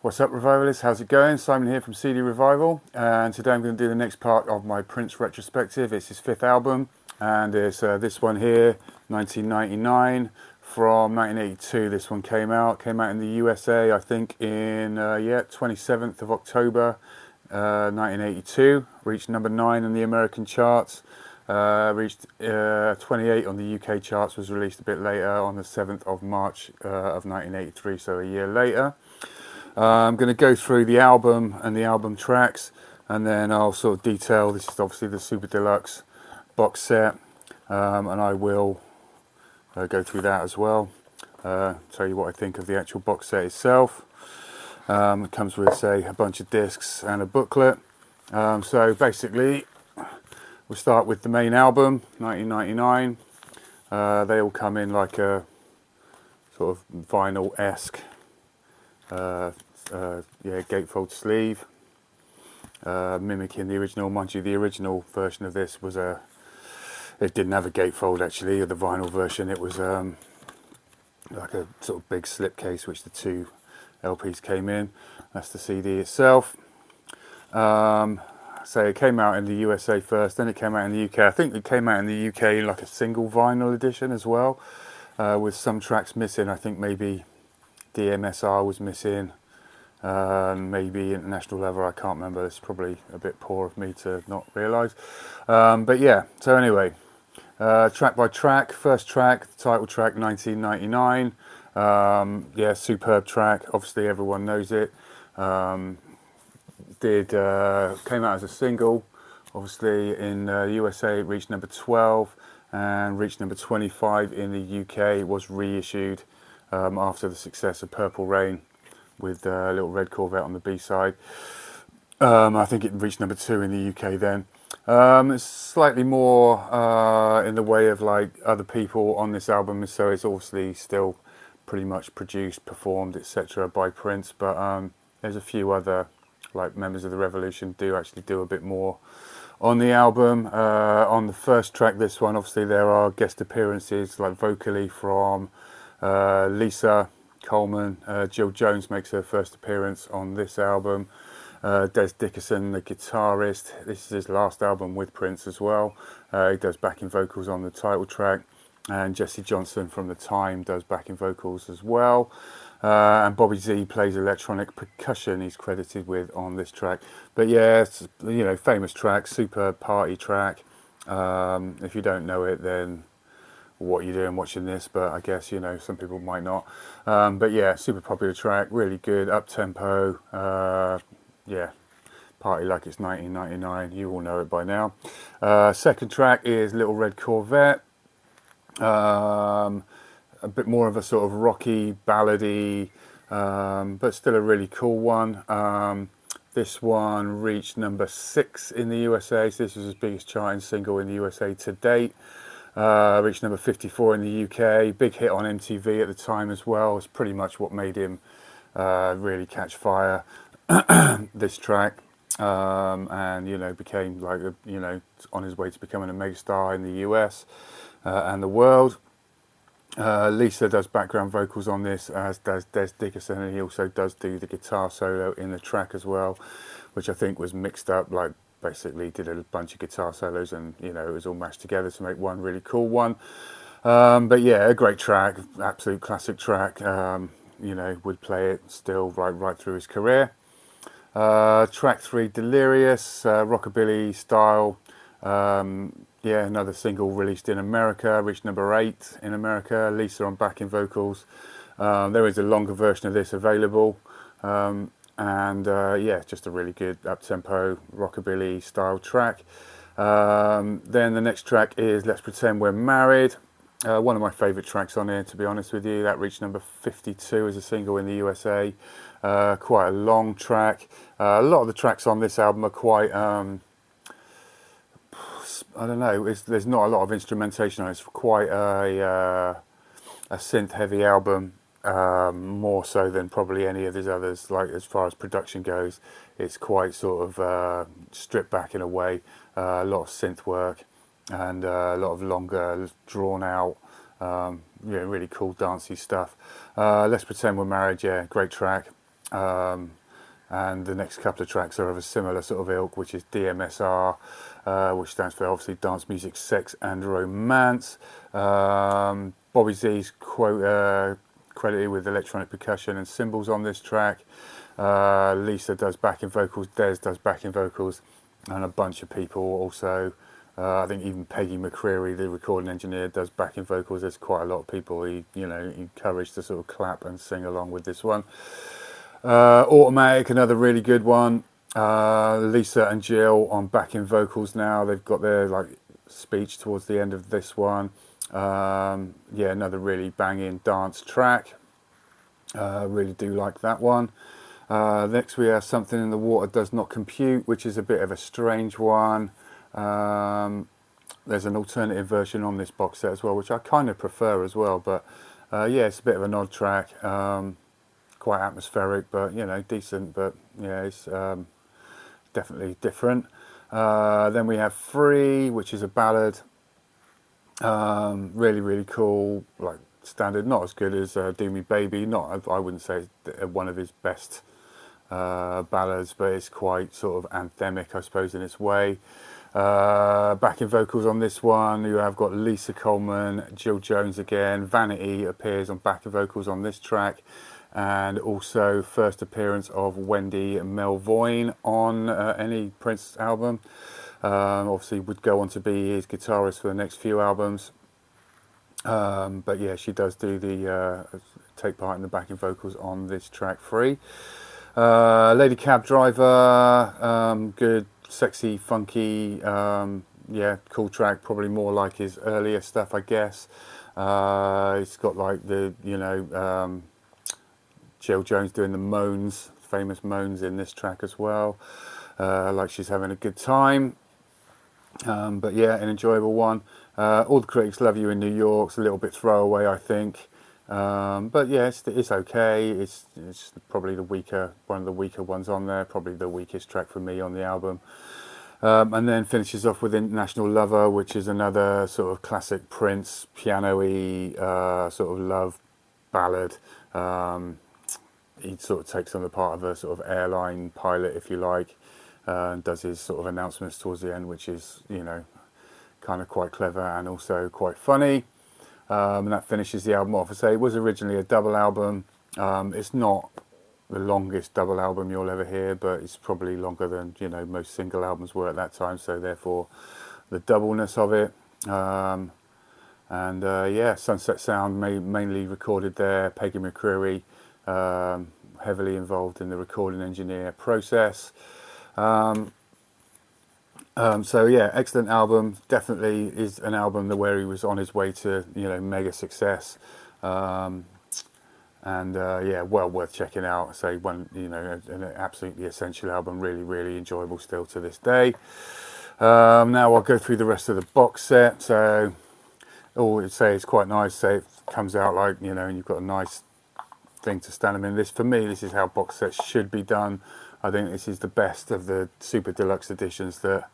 What's up, Revivalists? How's it going? Simon here from CD Revival, and today I'm going to do the next part of my Prince retrospective. It's his fifth album, and it's this one here, 1999. From 1982, this one came out in the USA, I think, in 27th of October, 1982. Reached number 9 in the American charts. Reached 28 on the UK charts. Was released a bit later on the 7th of March of 1983, so a year later. I'm going to go through the album and the album tracks, and then I'll sort of detail. This is obviously the Super Deluxe box set, and I will go through that as well. Tell you what I think of the actual box set itself. It comes with, say, a bunch of discs and a booklet. So basically, we'll start with the main album, 1999. They all come in like a sort of vinyl-esque gatefold sleeve, mimicking the original. Mind you, the original version of this was it didn't have a gatefold actually, or the vinyl version. It was like a sort of big slipcase which the two LPs came in. That's the CD itself. So it came out in the USA first, then it came out in the UK. I think it came out in the UK in like a single vinyl edition as well, with some tracks missing. I think maybe DMSR was missing, maybe International Level, I can't remember. It's probably a bit poor of me to not realise. But yeah, so anyway, track by track. First track, the title track, 1999. Yeah, superb track. Obviously everyone knows it. Came out as a single. Obviously in USA it reached number 12 and reached number 25 in the UK. It was reissued after the success of Purple Rain with Little Red Corvette on the B-side. I think it reached number 2 in the UK then. It's slightly more in the way of like other people on this album, so it's obviously still pretty much produced, performed, etc. by Prince, but there's a few other like members of the Revolution do actually do a bit more on the album. On the first track, this one, obviously there are guest appearances like vocally from Lisa Coleman. Jill Jones makes her first appearance on this album. Des Dickerson, the guitarist, this is his last album with Prince as well. He does backing vocals on the title track, and Jesse Johnson from The Time does backing vocals as well. And Bobby Z plays electronic percussion, he's credited with on this track. But yeah, it's, you know, famous track, super party track. If you don't know it, then what are you doing watching this? But I guess, you know, some people might not. But yeah, super popular track, really good, up-tempo. Yeah, party like it's 1999, you all know it by now. Second track is Little Red Corvette. A bit more of a sort of rocky, ballady, but still a really cool one. This one reached number 6 in the USA, so this was his biggest charting single in the USA to date. Reached number 54 in the UK, big hit on MTV at the time as well. It's pretty much what made him really catch fire, this track, and, you know, became like, you know, on his way to becoming a megastar in the US and the world. Lisa does background vocals on this, as does Des Dickerson, and he also does do the guitar solo in the track as well, which I think was mixed up, like basically did a bunch of guitar solos, and, you know, it was all mashed together to make one really cool one. But yeah, a great track, absolute classic track. You know, would play it still right through his career. Track 3, Delirious, rockabilly style. Yeah, another single released in America, reached number 8 in America. Lisa on backing vocals. There is a longer version of this available, and yeah, just a really good up-tempo rockabilly style track. Then the next track is Let's Pretend We're Married. One of my favourite tracks on here, to be honest with you. That reached number 52 as a single in the USA. Quite a long track. A lot of the tracks on this album are quite, I don't know, there's not a lot of instrumentation on it. It's quite a synth-heavy album, more so than probably any of his others. Like, as far as production goes, it's quite sort of stripped back in a way. A lot of synth work and a lot of longer, drawn-out, yeah, really cool dancey stuff. Let's Pretend We're Married, yeah, great track. and the next couple of tracks are of a similar sort of ilk, which is DMSR, which stands for obviously Dance Music, Sex and Romance. Bobby Z's credited with electronic percussion and cymbals on this track. Lisa does backing vocals, Des does backing vocals, and a bunch of people also. I think even Peggy McCreary, the recording engineer, does backing vocals. There's quite a lot of people he encouraged to sort of clap and sing along with this one. Automatic, another really good one. Lisa and Jill on backing vocals now. They've got their speech towards the end of this one. Yeah, another really banging dance track. Really do like that one. Next we have Something in the Water Does Not Compute, which is a bit of a strange one. There's an alternative version on this box set as well, which I kind of prefer as well, but yeah, it's a bit of an odd track. Quite atmospheric, but decent, but yeah, it's definitely different. Then we have Free, which is a ballad. Really, really cool, like standard, not as good as Do Me Baby, I wouldn't say it's one of his best ballads, but it's quite sort of anthemic, I suppose, in its way. Backing vocals on this one, you have got Lisa Coleman, Jill Jones again. Vanity appears on backing vocals on this track, and also first appearance of Wendy Melvoin on any Prince album. Obviously would go on to be his guitarist for the next few albums. But yeah, she does do the take part in the backing vocals on this track, Free. Lady Cab Driver, good, sexy, funky, yeah, cool track, probably more like his earlier stuff, I guess. It's got like the, Jill Jones doing the moans, famous moans in this track as well. Like she's having a good time. But yeah, an enjoyable one. All the Critics Love You in New York's a little bit throwaway, I think. But yeah, it's okay. It's probably one of the weaker ones on there. Probably the weakest track for me on the album. And then finishes off with International Lover, which is another sort of classic Prince piano-y sort of love ballad. He sort of takes on the part of a sort of airline pilot, if you like, and does his sort of announcements towards the end, which is, kind of quite clever and also quite funny. And that finishes the album off. I say it was originally a double album. It's not the longest double album you'll ever hear, but it's probably longer than most single albums were at that time. So therefore, the doubleness of it. And yeah, Sunset Sound mainly recorded there. Peggy McCreary heavily involved in the recording engineer process. So yeah, excellent album. Definitely is an album where he was on his way to mega success, and yeah, well worth checking out. Say an absolutely essential album. Really, really enjoyable still to this day. Now I'll go through the rest of the box set. So all I'd say is quite nice. Say it comes out like and you've got a nice thing to stand them in. This, for me, this is how box sets should be done. I think this is the best of the super deluxe editions that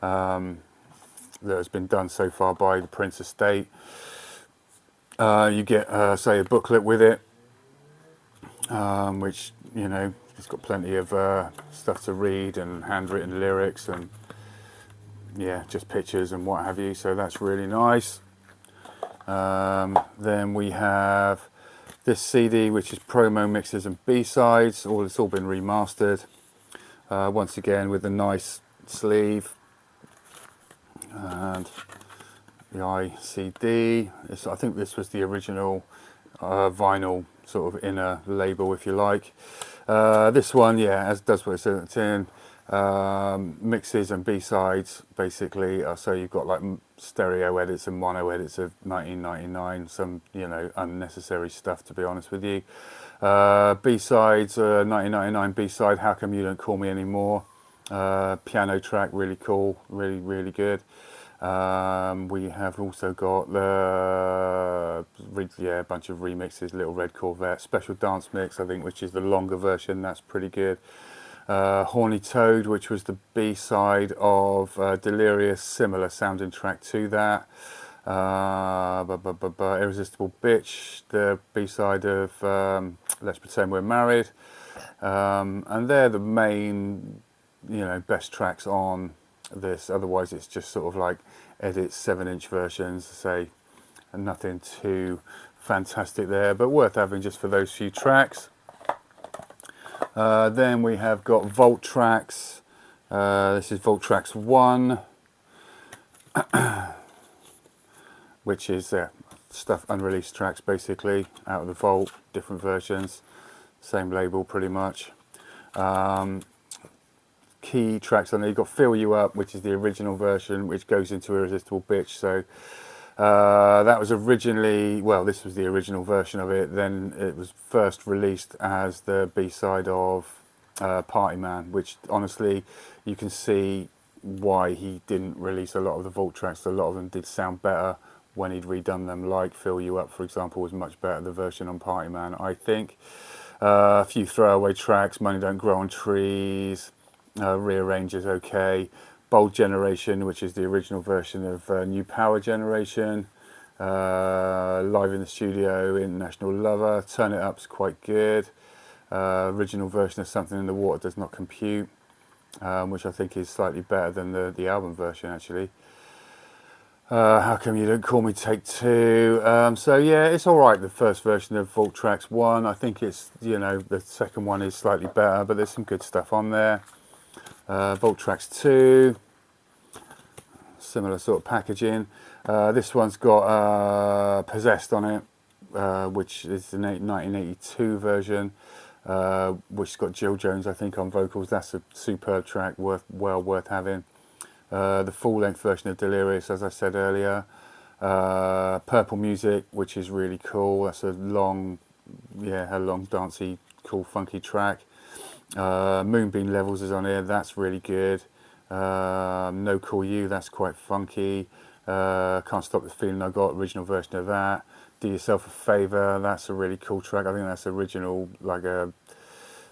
has been done so far by the Prince estate. You get say a booklet with it, which it's got plenty of stuff to read and handwritten lyrics and yeah, just pictures and what have you, so that's really nice. Then we have this CD, which is promo mixes and B-sides. It's all been remastered. Once again with a nice sleeve and the ICD. I think this was the original vinyl sort of inner label, if you like. This one, yeah, as does what it says on the tin. Mixes and B-sides, basically. So you've got like stereo edits and mono edits of 1999, some unnecessary stuff, to be honest with you. B-sides, 1999 B-side, How Come You Don't Call Me Anymore. Piano track, really cool, really, really good. We have also got a bunch of remixes. Little Red Corvette, Special Dance Mix, I think, which is the longer version. That's pretty good. Horny Toad, which was the B-side of Delirious, similar sounding track to that. Irresistible Bitch, the B-side of Let's Pretend We're Married. And they're the main, best tracks on this. Otherwise, it's just sort of like edit 7-inch versions, say, and nothing too fantastic there, but worth having just for those few tracks. Then we have got Vault Tracks. This is Vault Tracks 1, which is stuff, unreleased tracks basically, out of the vault, different versions, same label pretty much. Key tracks on there, you've got Fill You Up, which is the original version, which goes into Irresistible Bitch. So that was originally, well, this was the original version of it. Then it was first released as the B-side of Party Man, which honestly, you can see why he didn't release a lot of the vault tracks. A lot of them did sound better when he'd redone them, like Fill You Up, for example, was much better, the version on Party Man, I think. A few throwaway tracks, Money Don't Grow on Trees, Rearrange is okay. Bold Generation, which is the original version of New Power Generation. Live in the Studio, International Lover. Turn It Up's quite good. Original version of Something in the Water Does Not Compute, which I think is slightly better than the album version, actually. How Come You Don't Call Me Take 2. So yeah, it's alright, the first version of Vault Tracks 1. I think it's, the second one is slightly better, but there's some good stuff on there. Vault Tracks 2, similar sort of packaging. This one's got Possessed on it, which is the 1982 version, which has got Jill Jones, I think, on vocals. That's a superb track, well worth having. The full-length version of Delirious, as I said earlier. Purple Music, which is really cool. That's a long, dancey, cool, funky track. Moonbeam Levels is on here. That's really good. No Call You, that's quite funky. Can't Stop the Feeling I Got, original version of that. Do Yourself a Favour, that's a really cool track. I think that's original, like a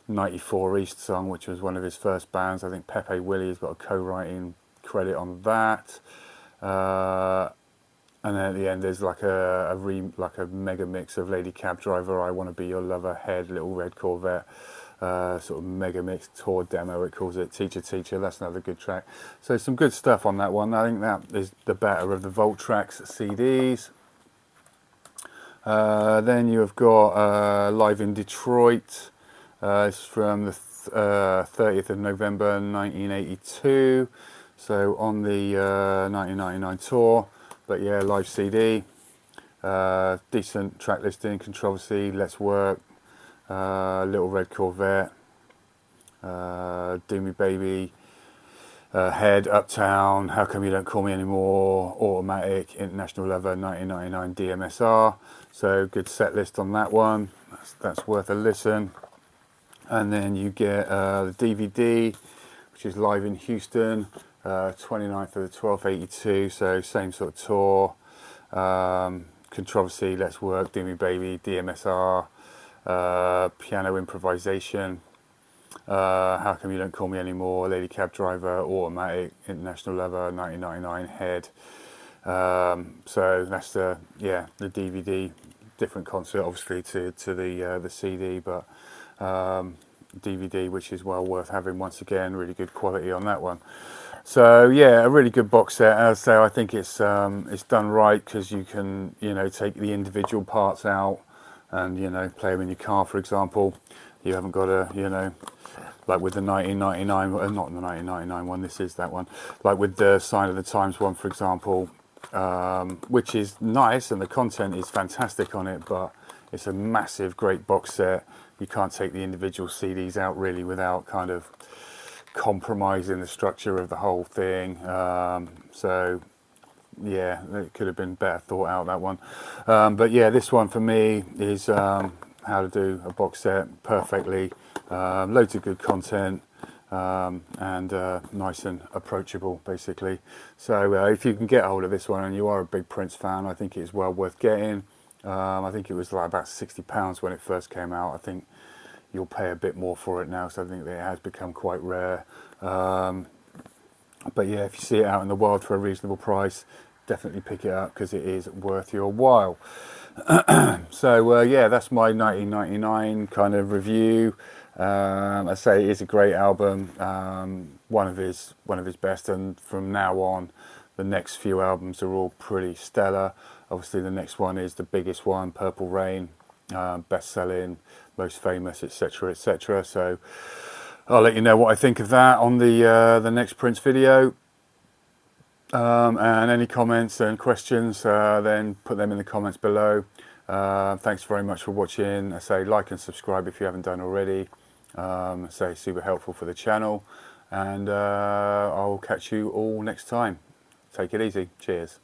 94 East song, which was one of his first bands. I think Pepe Willie has got a co-writing credit on that. And then at the end there's like a mega mix of Lady Cab Driver, I Want to Be Your Lover, Head, Little Red Corvette, sort of mega mix tour demo, it calls it. Teacher Teacher, that's another good track. So some good stuff on that one. I think that is the better of the Vault Tracks CDs. Then you have got Live in Detroit. It's from the 30th of November 1982, so on the 1999 tour. But yeah, live CD, decent track listing. Controversy, Let's Work, Little Red Corvette, Do Me Baby, Head, Uptown, How Come You Don't Call Me Anymore, Automatic, International Lover, 1999 DMSR. So good set list on that one. That's worth a listen. And then you get the DVD, which is Live in Houston, 29th of the 12th, 82. So same sort of tour. Controversy, Let's Work, Do Me Baby, DMSR, Piano Improvisation, How Come You Don't Call Me Anymore, Lady Cab Driver, Automatic, International Lover, 1999 Head. So that's the DVD. Different concert, obviously, to the CD, but DVD, which is well worth having. Once again, really good quality on that one. So yeah, a really good box set. As I say, I think it's done right, because you can take the individual parts out and play them in your car, for example. You haven't got to like with the 1999, not the 1999 one. This is that one. Like with the Sign of the Times one, for example. Which is nice and the content is fantastic on it, but it's a massive, great box set. You can't take the individual CDs out really without kind of compromising the structure of the whole thing. So yeah, it could have been better thought out, that one. But yeah, this one for me is how to do a box set perfectly. Loads of good content. And nice and approachable, basically. So if you can get hold of this one and you are a big Prince fan, I think it's well worth getting. I think it was like about £60 when it first came out. I think you'll pay a bit more for it now, so I think that it has become quite rare. But yeah, if you see it out in the wild for a reasonable price, definitely pick it up, because it is worth your while. So yeah, that's my 1999 kind of review. I say it is a great album, one of his best, and from now on, the next few albums are all pretty stellar. Obviously, the next one is the biggest one, Purple Rain, best-selling, most famous, etc., etc. So I'll let you know what I think of that on the next Prince video. And any comments and questions, then put them in the comments below. Thanks very much for watching. I say like and subscribe if you haven't done already. I say super helpful for the channel, and I'll catch you all next time. Take it easy. Cheers.